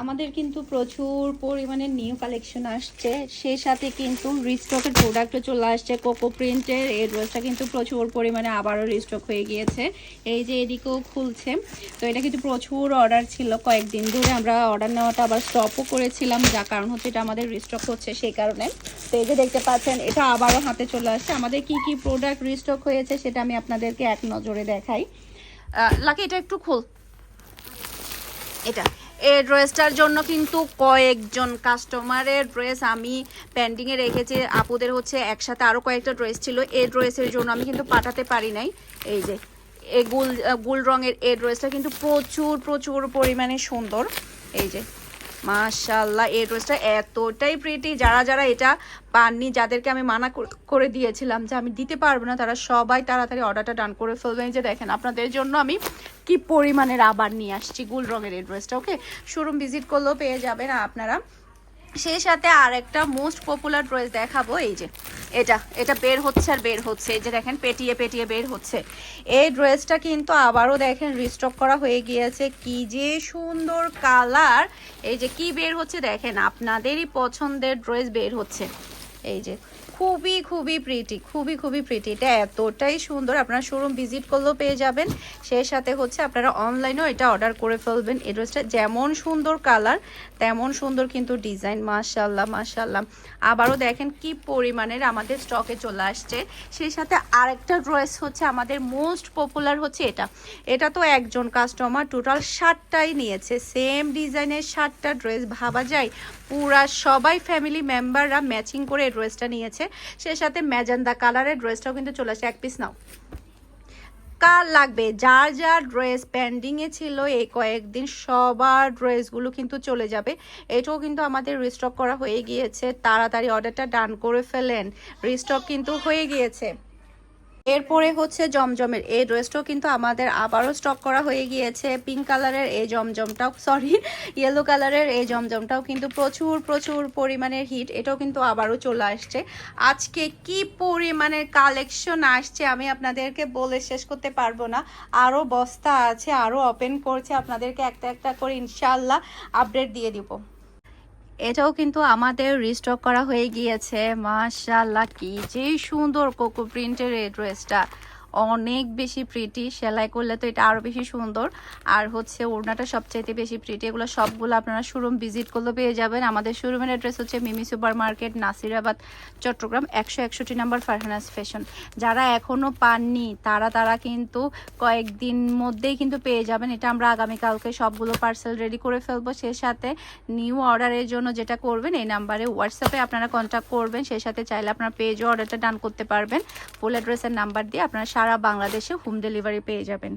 আমাদের কিন্তু প্রচুর পরিমাণে নিউ কালেকশন আসছে, সেই সাথে কিন্তু রিস্টকের প্রোডাক্টও চলে আসছে। কোকো প্রিন্টের এই ড্রেসটা কিন্তু প্রচুর পরিমাণে আবারও রিস্টক হয়ে গিয়েছে। এই যে এদিকেও খুলছে, তো এটা কিন্তু প্রচুর অর্ডার ছিল, কয়েকদিন ধরে আমরা অর্ডার নেওয়াটা আবার স্টপও করেছিলাম, যার কারণ হচ্ছে এটা আমাদের রিস্টক হচ্ছে সেই কারণে। তো এই যে দেখতে পাচ্ছেন এটা আবারও হাতে চলে আসছে। আমাদের কি কি প্রোডাক্ট রিস্টক হয়েছে সেটা আমি আপনাদেরকে এক নজরে দেখাই। লাকি এটা একটু খুল। এটা এই ড্রেসটার জন্য কিন্তু কয়েকজন কাস্টমারের ড্রেস আমি পেন্ডিংয়ে রেখেছি। আপুদের হচ্ছে একসাথে আরও কয়েকটা ড্রেস ছিল, এই ড্রেসের জন্য আমি কিন্তু পাঠাতে পারি নাই। এই যে এই গুল রঙের এই ড্রেসটা কিন্তু প্রচুর প্রচুর পরিমাণে সুন্দর। এই যে মাশাআল্লাহ, এই ড্রেসটা এতটাই প্রিটি। যারা যারা এটা পাননি, যাদেরকে আমি মানা করে দিয়েছিলাম যে আমি দিতে পারবো না, তারা সবাই তাড়াতাড়ি অর্ডারটা ডান করে ফেলবেন। যে দেখেন আপনাদের জন্য আমি কি পরিমাণের আবার নিয়ে আসছি গুল রঙের এই ড্রেসটা। ওকে, শোরুম ভিজিট করলেও পেয়ে যাবেন আপনারা। সেই সাথে আর একটা মোস্ট পপুলার ড্রেস দেখাবো। এই যে এটা বের হচ্ছে আর বের হচ্ছে, এই যে দেখেন পেটিয়ে পেটিয়ে বের হচ্ছে। এই ড্রেসটা কিন্তু আবারও দেখেন রিস্টক করা হয়ে গিয়েছে। কি যে সুন্দর কালার, এই যে কি বের হচ্ছে দেখেন, আপনাদেরই পছন্দের ড্রেস বের হচ্ছে। এই যে খুবই খুবই প্রিটি, খুবই খুবই প্রিটি। এটা এতটাই সুন্দর, আপনারা শোরুম ভিজিট করলেও পেয়ে যাবেন। সেই সাথে হচ্ছে আপনারা অনলাইনেও এটা অর্ডার করে ফেলবেন। এই ড্রেসটা যেমন সুন্দর কালার তেমন সুন্দর কিন্তু ডিজাইন। মাশাআল্লাহ মাশাআল্লাহ, আবারও দেখেন কি পরিমাণের আমাদের স্টকে চলে আসছে। সেই সাথে আরেকটা ড্রেস হচ্ছে আমাদের মোস্ট পপুলার হচ্ছে এটা তো একজন কাস্টমার টোটাল 60টাই নিয়েছে, সেম ডিজাইনের 60টা ড্রেস। ভাবা যায় পুরা সবাই ফ্যামিলি মেম্বাররা ম্যাচিং করে এই ড্রেসটা নিয়েছে। সেই সাথে ম্যাজেন্ডা কালারের ড্রেসটাও কিন্তু চলে আসে। এক পিস নাও, কার লাগবে? যার যার ড্রেস পেন্ডিংয়ে ছিল এই কয়েকদিন সবার ড্রেসগুলো কিন্তু চলে যাবে। এটাও কিন্তু আমাদের রিস্টক করা হয়ে গিয়েছে, তাড়াতাড়ি অর্ডারটা ডান করে ফেলেন, রিস্টক কিন্তু হয়ে গিয়েছে। এরপরে হচ্ছে জমজমের এই ড্রেসটাও কিন্তু আমাদের আবারও স্টক করা হয়ে গিয়েছে। পিঙ্ক কালারের এই জমজমটাও, সরি ইয়েলো কালারের এই জমজমটাও কিন্তু প্রচুর প্রচুর পরিমাণের হিট, এটাও কিন্তু আবারও চলে আসছে। আজকে কি পরিমাণের কালেকশন আসছে আমি আপনাদেরকে বলে শেষ করতে পারবো না। আরও বস্তা আছে, আরও ওপেন করছে, আপনাদেরকে একটা একটা করে ইনশাল্লাহ আপডেট দিয়ে দিব। এটাও কিন্তু আমাদের রিস্টক করা হয়ে গিয়েছে। মাশাআল্লাহ, কি যে সুন্দর কোকো প্রিন্টের এই ড্রেসটা, অনেক বেশি প্রিটি। সেলাই করলে তো এটা আরও বেশি সুন্দর। আর হচ্ছে ওড়নাটা সবচাইতে বেশি প্রিটি। এগুলো সবগুলো আপনারা শোরুম ভিজিট করলে পেয়ে যাবেন। আমাদের শোরুমের অ্যাড্রেস হচ্ছে মিমি সুপার মার্কেট, নাসিরাবাদ, চট্টগ্রাম 161 নম্বর, ফারহানাস ফ্যাশন। যারা এখনও পাননি তারা কিন্তু কয়েকদিন মধ্যেই কিন্তু পেয়ে যাবেন। এটা আমরা আগামীকালকে সবগুলো পার্সেল রেডি করে ফেলবো। সেই সাথে নিউ অর্ডারের জন্য যেটা করবেন, এই নাম্বারে হোয়াটসঅ্যাপে আপনারা কন্ট্যাক্ট করবেন। সেই সাথে চাইলে আপনারা পেজও অর্ডারটা ডান করতে পারবেন। ফুল অ্যাড্রেসের নাম্বার দিয়ে আপনারা সারা বাংলাদেশে হোম ডেলিভারি পেয়ে যাবেন।